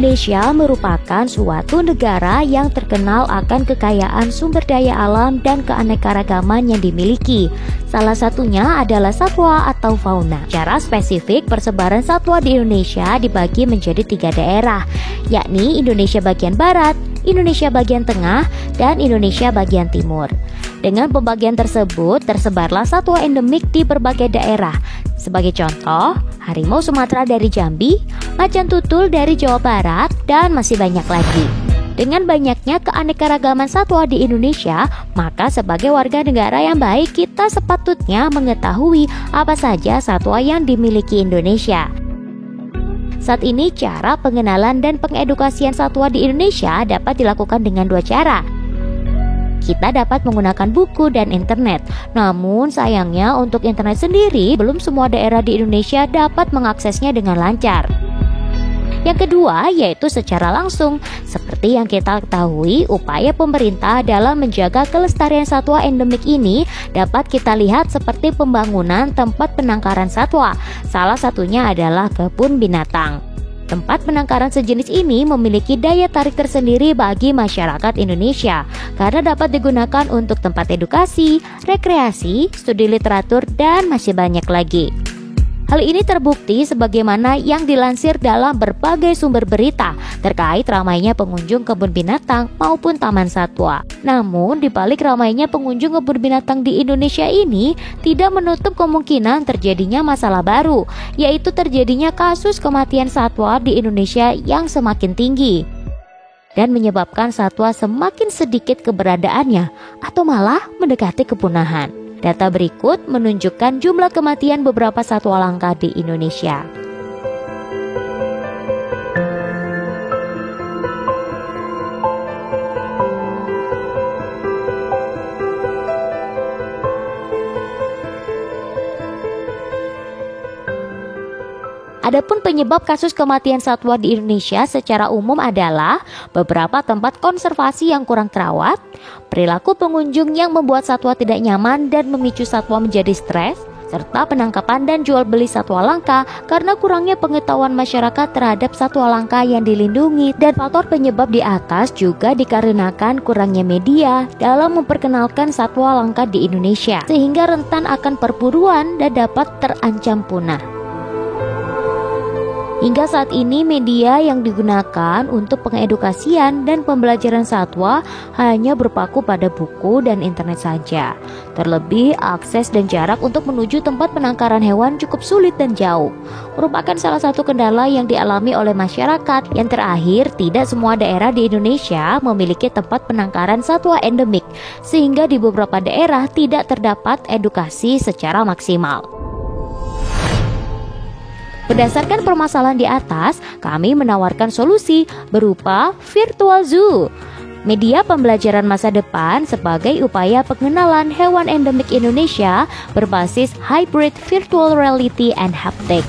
Indonesia merupakan suatu negara yang terkenal akan kekayaan sumber daya alam dan keanekaragaman yang dimiliki. Salah satunya adalah satwa atau fauna. Secara spesifik, persebaran satwa di Indonesia dibagi menjadi 3 daerah, yakni Indonesia bagian barat, Indonesia bagian tengah, dan Indonesia bagian timur. Dengan pembagian tersebut, tersebarlah satwa endemik di berbagai daerah. Sebagai contoh, harimau Sumatera dari Jambi, macan tutul dari Jawa Barat, dan masih banyak lagi. Dengan banyaknya keanekaragaman satwa di Indonesia, maka sebagai warga negara yang baik, kita sepatutnya mengetahui apa saja satwa yang dimiliki Indonesia. Saat ini, cara pengenalan dan pengedukasian satwa di Indonesia dapat dilakukan dengan 2 cara. Kita dapat menggunakan buku dan internet. Namun sayangnya untuk internet sendiri, belum semua daerah di Indonesia dapat mengaksesnya dengan lancar. Yang kedua yaitu secara langsung. Seperti yang kita ketahui, upaya pemerintah dalam menjaga kelestarian satwa endemik ini dapat kita lihat seperti pembangunan tempat penangkaran satwa. Salah satunya adalah kebun binatang. Tempat penangkaran sejenis ini memiliki daya tarik tersendiri bagi masyarakat Indonesia karena dapat digunakan untuk tempat edukasi, rekreasi, studi literatur, dan masih banyak lagi. Hal ini terbukti sebagaimana yang dilansir dalam berbagai sumber berita terkait ramainya pengunjung kebun binatang maupun taman satwa. Namun, di balik ramainya pengunjung kebun binatang di Indonesia ini tidak menutup kemungkinan terjadinya masalah baru, yaitu terjadinya kasus kematian satwa di Indonesia yang semakin tinggi dan menyebabkan satwa semakin sedikit keberadaannya atau malah mendekati kepunahan. Data berikut menunjukkan jumlah kematian beberapa satwa langka di Indonesia. Adapun penyebab kasus kematian satwa di Indonesia secara umum adalah beberapa tempat konservasi yang kurang terawat, perilaku pengunjung yang membuat satwa tidak nyaman dan memicu satwa menjadi stres, serta penangkapan dan jual beli satwa langka karena kurangnya pengetahuan masyarakat terhadap satwa langka yang dilindungi. Dan faktor penyebab di atas juga dikarenakan kurangnya media dalam memperkenalkan satwa langka di Indonesia, sehingga rentan akan perburuan dan dapat terancam punah. Hingga saat ini media yang digunakan untuk pengedukasian dan pembelajaran satwa hanya berpaku pada buku dan internet saja. Terlebih, akses dan jarak untuk menuju tempat penangkaran hewan cukup sulit dan jauh, merupakan salah satu kendala yang dialami oleh masyarakat. Yang terakhir, tidak semua daerah di Indonesia memiliki tempat penangkaran satwa endemik, sehingga di beberapa daerah tidak terdapat edukasi secara maksimal. Berdasarkan permasalahan di atas, kami menawarkan solusi berupa virtual zoo, media pembelajaran masa depan sebagai upaya pengenalan hewan endemik Indonesia berbasis hybrid virtual reality and haptic.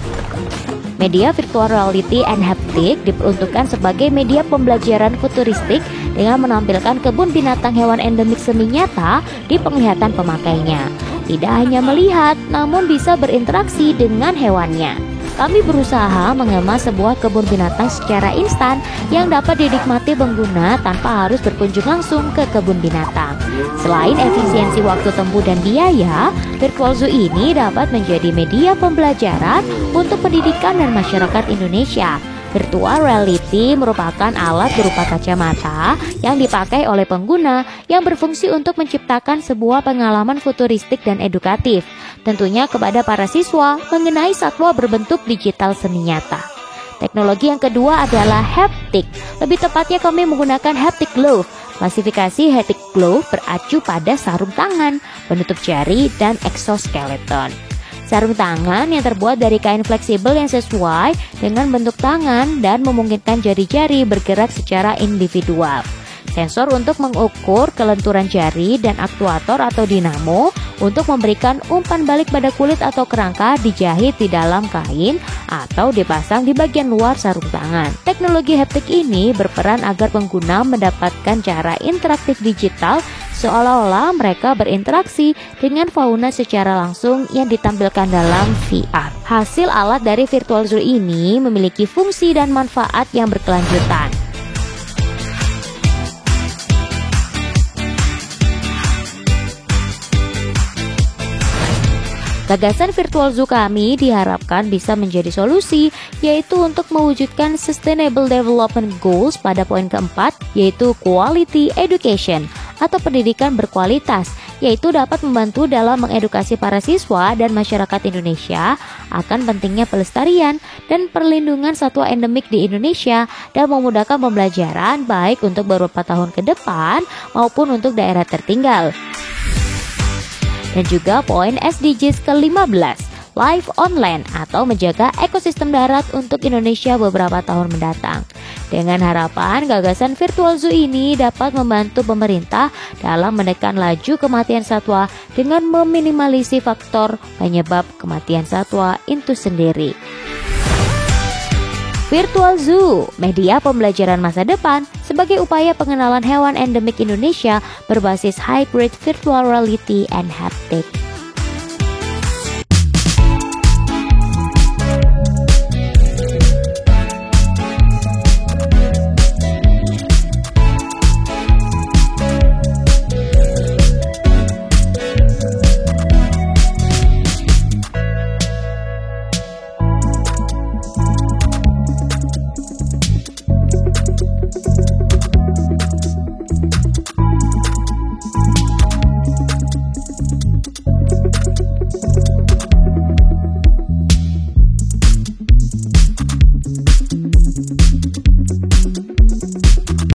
Media virtual reality and haptic diperuntukkan sebagai media pembelajaran futuristik dengan menampilkan kebun binatang hewan endemik semi nyata di penglihatan pemakainya. Tidak hanya melihat, namun bisa berinteraksi dengan hewannya. Kami berusaha mengemas sebuah kebun binatang secara instan yang dapat dinikmati pengguna tanpa harus berkunjung langsung ke kebun binatang. Selain efisiensi waktu tempuh dan biaya, virtual zoo ini dapat menjadi media pembelajaran untuk pendidikan dan masyarakat Indonesia. Virtual reality merupakan alat berupa kacamata yang dipakai oleh pengguna yang berfungsi untuk menciptakan sebuah pengalaman futuristik dan edukatif, tentunya kepada para siswa mengenai satwa berbentuk digital semi nyata. Teknologi yang kedua adalah haptic. Lebih tepatnya kami menggunakan haptic glove. Klasifikasi haptic glove beracu pada sarung tangan, penutup jari, dan exoskeleton. Sarung tangan yang terbuat dari kain fleksibel yang sesuai dengan bentuk tangan dan memungkinkan jari-jari bergerak secara individual. sensor untuk mengukur kelenturan jari, dan aktuator atau dinamo untuk memberikan umpan balik pada kulit atau kerangka dijahit di dalam kain atau dipasang di bagian luar sarung tangan. Teknologi haptik ini berperan agar pengguna mendapatkan cara interaktif digital seolah-olah mereka berinteraksi dengan fauna secara langsung yang ditampilkan dalam VR. Hasil alat dari Virtual Zoo ini memiliki fungsi dan manfaat yang berkelanjutan. Gagasan Virtual Zoo kami diharapkan bisa menjadi solusi, yaitu untuk mewujudkan Sustainable Development Goals pada poin keempat, yaitu Quality Education atau pendidikan berkualitas, yaitu dapat membantu dalam mengedukasi para siswa dan masyarakat Indonesia akan pentingnya pelestarian dan perlindungan satwa endemik di Indonesia dan memudahkan pembelajaran baik untuk beberapa tahun ke depan maupun untuk daerah tertinggal. Dan juga poin SDGs ke-15, Live on Land atau menjaga ekosistem darat untuk Indonesia beberapa tahun mendatang. Dengan harapan gagasan Virtual Zoo ini dapat membantu pemerintah dalam menekan laju kematian satwa dengan meminimalisir faktor penyebab kematian satwa itu sendiri. Virtual Zoo, media pembelajaran masa depan sebagai upaya pengenalan hewan endemik Indonesia berbasis hybrid virtual reality and haptic.